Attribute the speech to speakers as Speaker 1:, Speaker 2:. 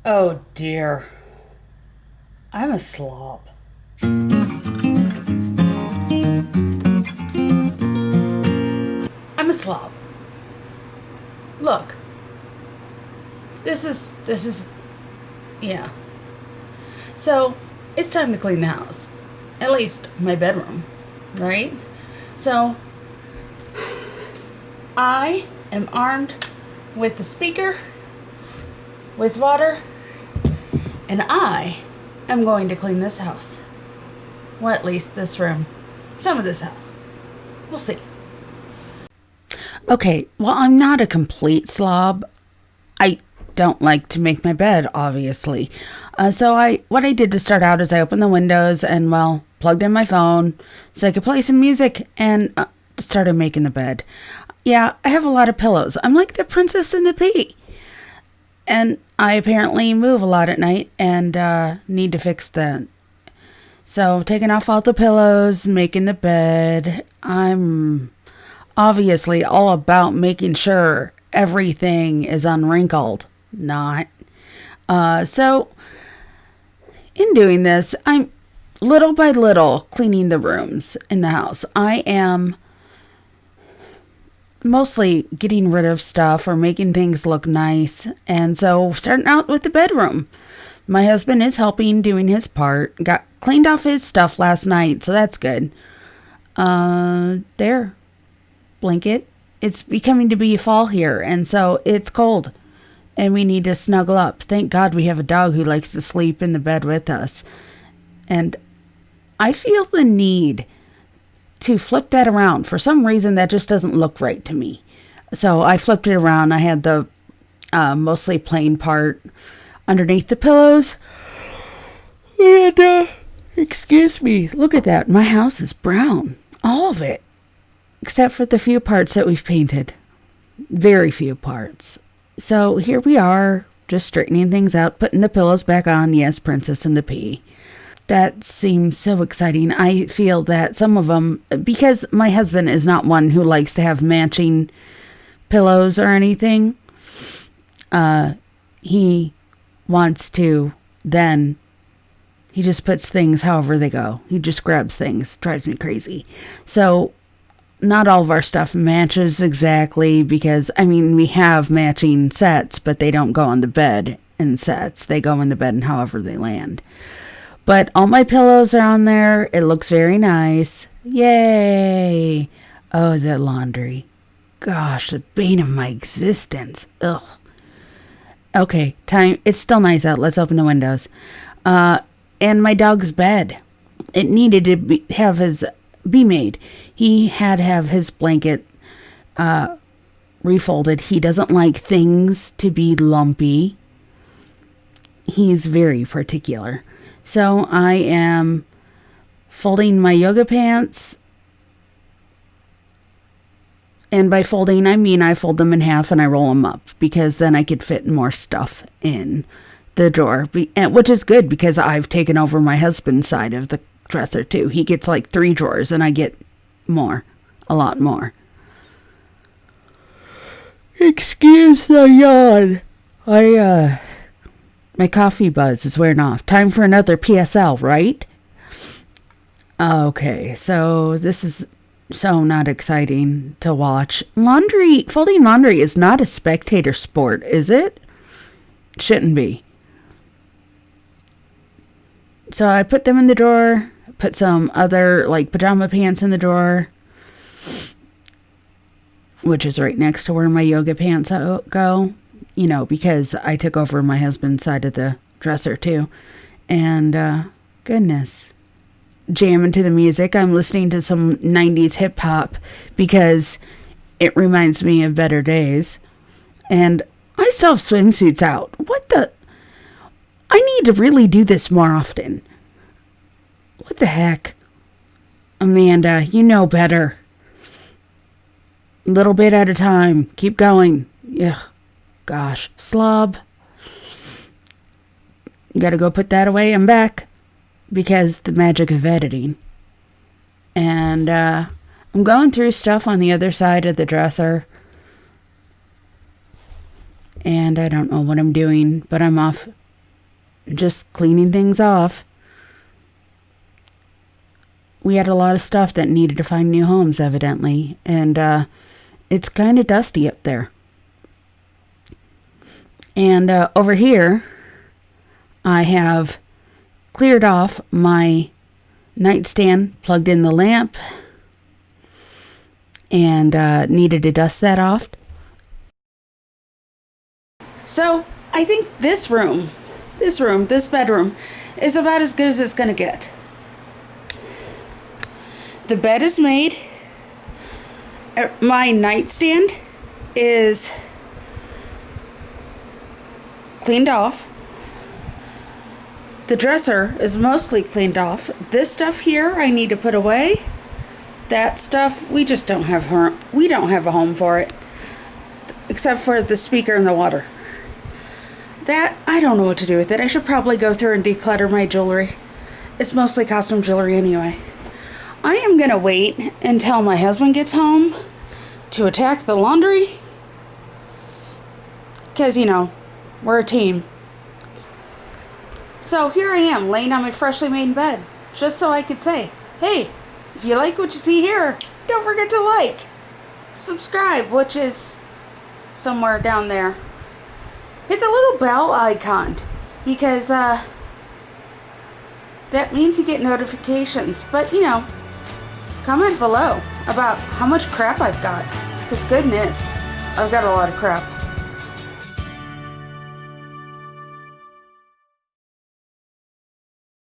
Speaker 1: Oh dear. I'm a slob. I'm a slob. Look, this is yeah. So, it's time to clean the house. At least my bedroom, right? So, I am armed with the speaker, with water, and I am going to clean this house. Well, at least this room. Some of this house. We'll see. Okay, well, I'm not a complete slob. I don't like to make my bed, obviously. What I did to start out is I opened the windows and, well, plugged in my phone so I could play some music and started making the bed. Yeah, I have a lot of pillows. I'm like the princess and the pea. And I apparently move a lot at night and need to fix that. So, taking off all the pillows, making the bed. I'm obviously all about making sure everything is unwrinkled. Not. So, in doing this, I'm little by little cleaning the rooms in the house. I am mostly getting rid of stuff or making things look nice. And so, starting out with the bedroom. My husband is helping, doing his part. Got cleaned off his stuff last night, so that's good. There. Blanket. It's becoming to be fall here, and so it's cold. And we need to snuggle up. Thank God we have a dog who likes to sleep in the bed with us. And I feel the need to flip that around. For some reason, that just doesn't look right to me. So I flipped it around. I had the mostly plain part underneath the pillows. And, excuse me, look at that. My house is brown. All of it. Except for the few parts that we've painted. Very few parts. So here we are, just straightening things out, putting the pillows back on. Yes, Princess and the Pea. That seems so exciting. I feel that some of them, because my husband is not one who likes to have matching pillows or anything, he wants to then, he just puts things however they go. He just grabs things. Drives me crazy. So not all of our stuff matches exactly because, I mean, we have matching sets, but they don't go on the bed in sets. They go in the bed and however they land. But all my pillows are on there. It looks very nice. Yay. Oh, the laundry. Gosh, the bane of my existence. Ugh. Okay, time. It's still nice out. Let's open the windows. And my dog's bed. It needed to be made. He had to have his blanket refolded. He doesn't like things to be lumpy. He's very particular. So I am folding my yoga pants. And by folding, I mean I fold them in half and I roll them up because then I could fit more stuff in the drawer, which is good because I've taken over my husband's side of the dresser too. He gets like 3 drawers and I get more, a lot more. Excuse the yawn. My coffee buzz is wearing off. Time for another PSL, right? Okay, so this is so not exciting to watch. Folding laundry is not a spectator sport, is it? Shouldn't be. So I put them in the drawer, put some other like pajama pants in the drawer, which is right next to where my yoga pants go, because I took over my husband's side of the dresser too. And goodness, jamming to the music. I'm listening to some 90s hip hop because it reminds me of better days. And I still have swimsuits out. What the? I need to really do this more often. What the heck? Amanda, you know better. Little bit at a time. Keep going. Yeah. Gosh. Slob. You gotta go put that away. I'm back. Because the magic of editing. And I'm going through stuff on the other side of the dresser. And I don't know what I'm doing, but I'm off just cleaning things off. We had a lot of stuff that needed to find new homes, evidently, and it's kind of dusty up there. And over here, I have cleared off my nightstand, plugged in the lamp, and needed to dust that off. So I think this bedroom, is about as good as it's going to get. The bed is made. My nightstand is cleaned off. The dresser is mostly cleaned off. This stuff here I need to put away. That stuff we just don't have a home for it, except for the speaker and the water. That I don't know what to do with it. I should probably go through and declutter my jewelry. It's mostly costume jewelry anyway. I am gonna wait until my husband gets home to attack the laundry, because we're a team. So here I am, laying on my freshly made bed, just so I could say, hey, if you like what you see here, don't forget to like, subscribe, which is somewhere down there. Hit the little bell icon, because that means you get notifications. But comment below about how much crap I've got, because goodness, I've got a lot of crap.